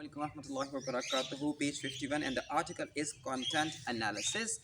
alaikum warahmatullahi wabarakatuh, page 51, and the article is content analysis.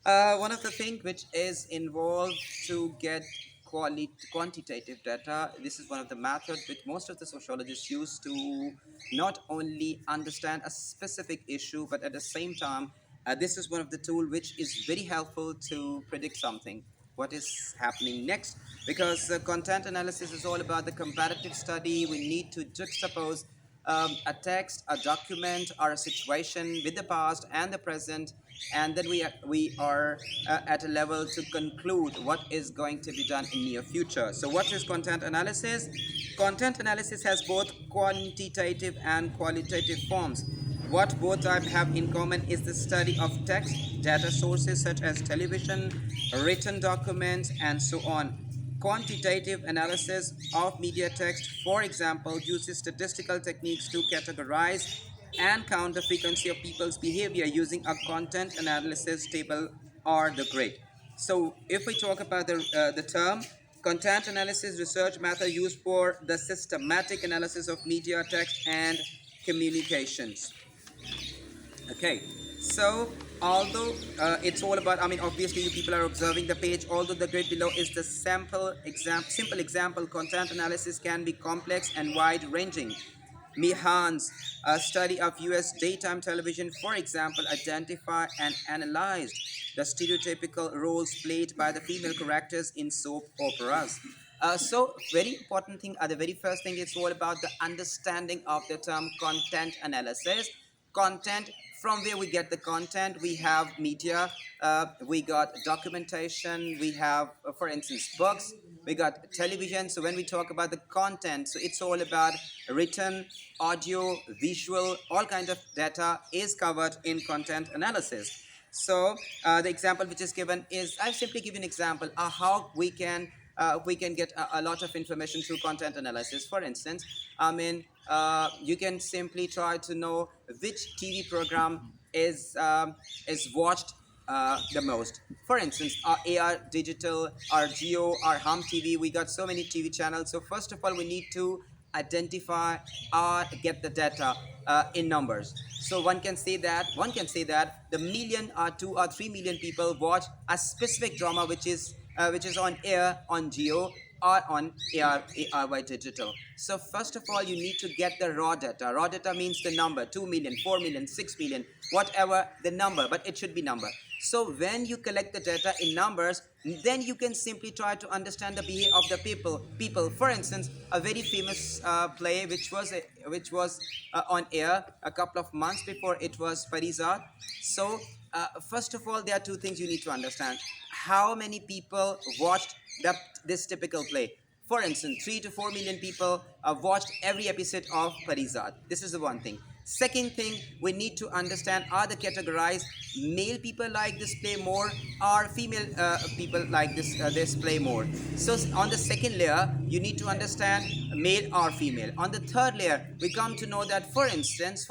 One of the things which is involved to get quantitative data. This is one of the methods which most of the sociologists use to not only understand a specific issue, but at the same time, this is one of the tool which is very helpful to predict something, what is happening next, because content analysis is all about the comparative study. We need to juxtapose a text, a document, or a situation with the past and the present, and then we are at a level to conclude what is going to be done in near future. So, what is content analysis? Content analysis has both quantitative and qualitative forms. What both types have in common is the study of text, data sources such as television, written documents, and so on. Quantitative analysis of media text, for example, uses statistical techniques to categorize and count the frequency of people's behavior using a content analysis table or the grid. So, if we talk about the term, content analysis research method used for the systematic analysis of media text and communications. Okay, so although it's all about, I mean, obviously you people are observing the page. Although the grid below is the simple example, content analysis can be complex and wide-ranging. Mihan's study of US daytime television, for example, identified and analyzed the stereotypical roles played by the female characters in soap operas. So, very important thing, the very first thing, it's all about the understanding of the term content analysis. Content, from where we get the content, we have media, we got documentation, we have, for instance, books, we got television. So when we talk about the content, so it's all about written, audio, visual, all kinds of data is covered in content analysis. So the example which is given is, I've simply given an example how we can get a lot of information through content analysis. For instance, I mean, you can simply try to know which TV program is watched the most. For instance, our AR Digital, our Geo, our Hum TV, we got so many TV channels. So first of all, we need to identify or get the data in numbers. So one can say that the million or 2 or 3 million people watch a specific drama which is on air on Geo or on ARY Digital. So first of all, you need to get the raw data. Raw data means the number 2 million, 4 million, 6 million, whatever the number, but it should be number. So when you collect the data in numbers, then you can simply try to understand the behavior of the people. For instance, a very famous play which was on air a couple of months before, it was Parizad. So first of all, there are two things you need to understand: how many people watched this typical play. For instance, 3 to 4 million people watched every episode of Parizad. This is the one thing. Second thing, we need to understand, are the categorized male people like this play more, or female people like this play more. So on the second layer, you need to understand male or female. On the third layer, we come to know that, for instance,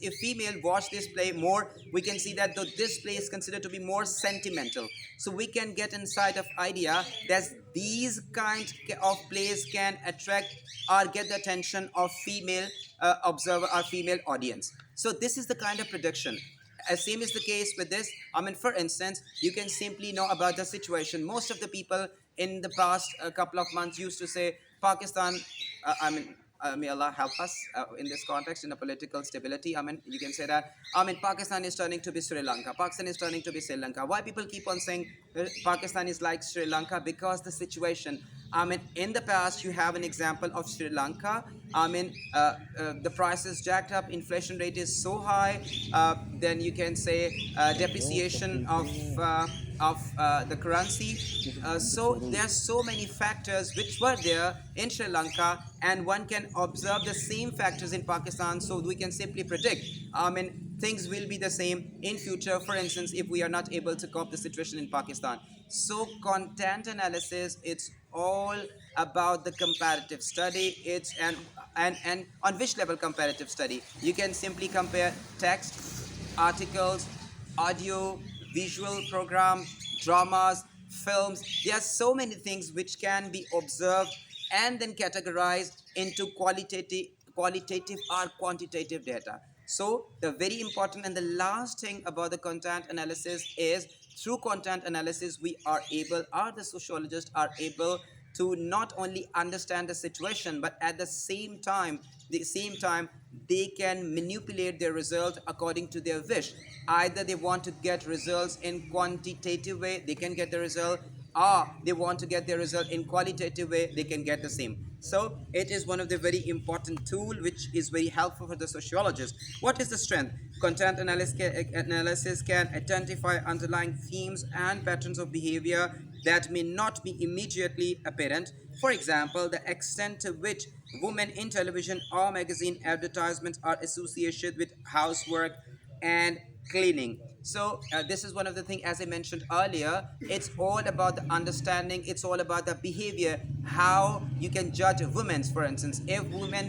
if female watch this play more, we can see that this play is considered to be more sentimental. So we can get inside of idea that these kind of plays can attract or get the attention of female observer or female audience. So this is the kind of prediction. As same is the case with this. I mean, for instance, you can simply know about the situation. Most of the people in the past couple of months used to say Pakistan. May Allah help us in this context, in a political stability. I mean, you can say that. I mean, Pakistan is turning to be Sri Lanka. Pakistan is turning to be Sri Lanka. Why people keep on saying Pakistan is like Sri Lanka? Because the situation. I mean, in the past, you have an example of Sri Lanka. I mean, the prices jacked up, inflation rate is so high. Then you can say depreciation of the currency. So there are so many factors which were there in Sri Lanka, and one can observe the same factors in Pakistan. So we can simply predict. I mean, things will be the same in future. For instance, if we are not able to cope the situation in Pakistan. So content analysis, it's all about the comparative study. It's and on which level comparative study? You can simply compare text, articles, audio, visual program, dramas, films. There are so many things which can be observed and then categorized into qualitative or quantitative data. So the very important and the last thing about the content analysis is through content analysis we are able, or the sociologists are able, to not only understand the situation but at the same time they can manipulate their result according to their wish. Either they want to get results in quantitative way, they can get the result, or they want to get their result in qualitative way, they can get the same. So it is one of the very important tool which is very helpful for the sociologist. What is the strength? Content analysis can identify underlying themes and patterns of behavior that may not be immediately apparent. For example, the extent to which women in television or magazine advertisements are associated with housework and cleaning. So this is one of the things, as I mentioned earlier, it's all about the understanding, it's all about the behavior, how you can judge women's. For instance, if women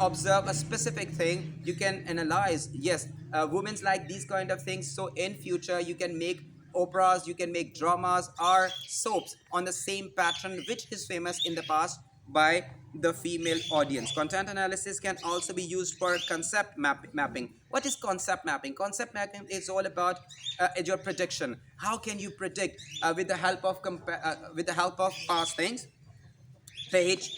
observe a specific thing, you can analyze, yes, women's like these kind of things, so in future you can make operas, you can make dramas or soaps on the same pattern which is famous in the past by the female audience. Content analysis can also be used for concept mapping. What is concept mapping? Concept mapping is all about your prediction. How can you predict with the help of past things? Page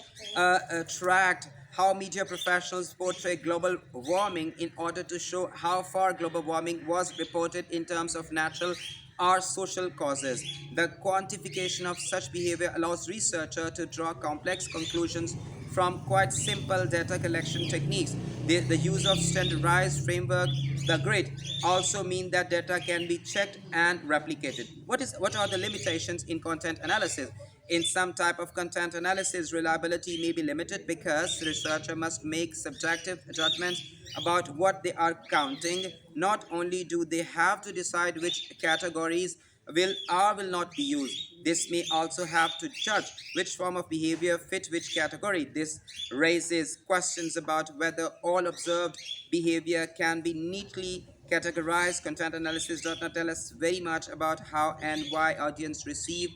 tracked how media professionals portray global warming in order to show how far global warming was reported in terms of natural or social causes. The quantification of such behavior allows researchers to draw complex conclusions from quite simple data collection techniques. The use of standardized framework, the grid, also mean that data can be checked and replicated. What are the limitations in content analysis? In some type of content analysis, reliability may be limited because the researcher must make subjective judgments about what they are counting. Not only do they have to decide which categories will or will not be used, this may also have to judge which form of behavior fit which category. This raises questions about whether all observed behavior can be neatly categorized. Content analysis does not tell us very much about how and why audience receive,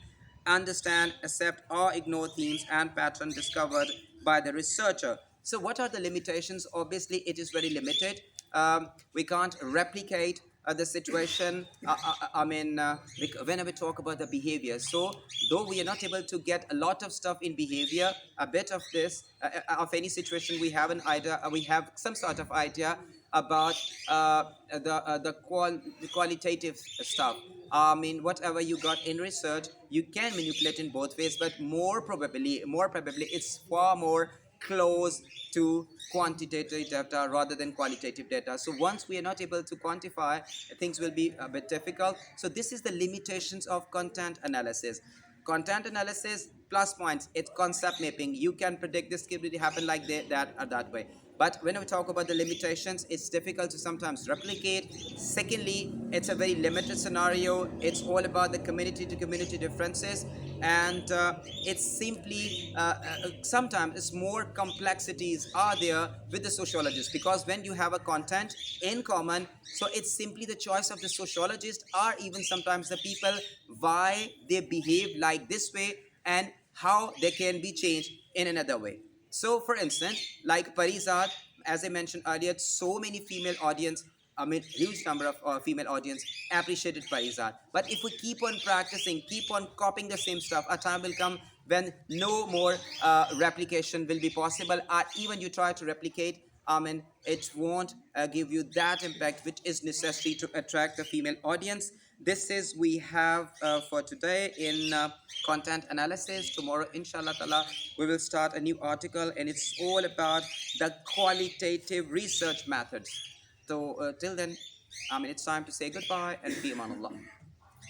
understand, accept, or ignore themes and patterns discovered by the researcher. So, what are the limitations? Obviously, it is very limited. We can't replicate the situation. Whenever we talk about the behavior, so though we are not able to get a lot of stuff in behavior, a bit of this, of any situation, we have an idea, we have some sort of idea about the qualitative stuff. I mean, whatever you got in research, you can manipulate in both ways, but more probably, it's far more close to quantitative data rather than qualitative data. So once we are not able to quantify, things will be a bit difficult. So this is the limitations of content analysis. Content analysis plus points, it's concept mapping. You can predict this will happen like that or that way. But when we talk about the limitations, it's difficult to sometimes replicate. Secondly, it's a very limited scenario. It's all about the community to community differences, and it's simply sometimes it's more complexities are there with the sociologist, because when you have a content in common, so it's simply the choice of the sociologist or even sometimes the people why they behave like this way and how they can be changed in another way. So, for instance, like Parizad, as I mentioned earlier, so many female audience, I mean, huge number of female audience appreciated Parizad. But if we keep on practicing, keep on copying the same stuff, a time will come when no more replication will be possible, or even you try to replicate, I mean, it won't give you that impact which is necessary to attract the female audience. This is we have for today in content analysis. Tomorrow, inshallah ta'ala, we will start a new article, and it's all about the qualitative research methods. So till then, I mean, it's time to say goodbye and be aman Allah.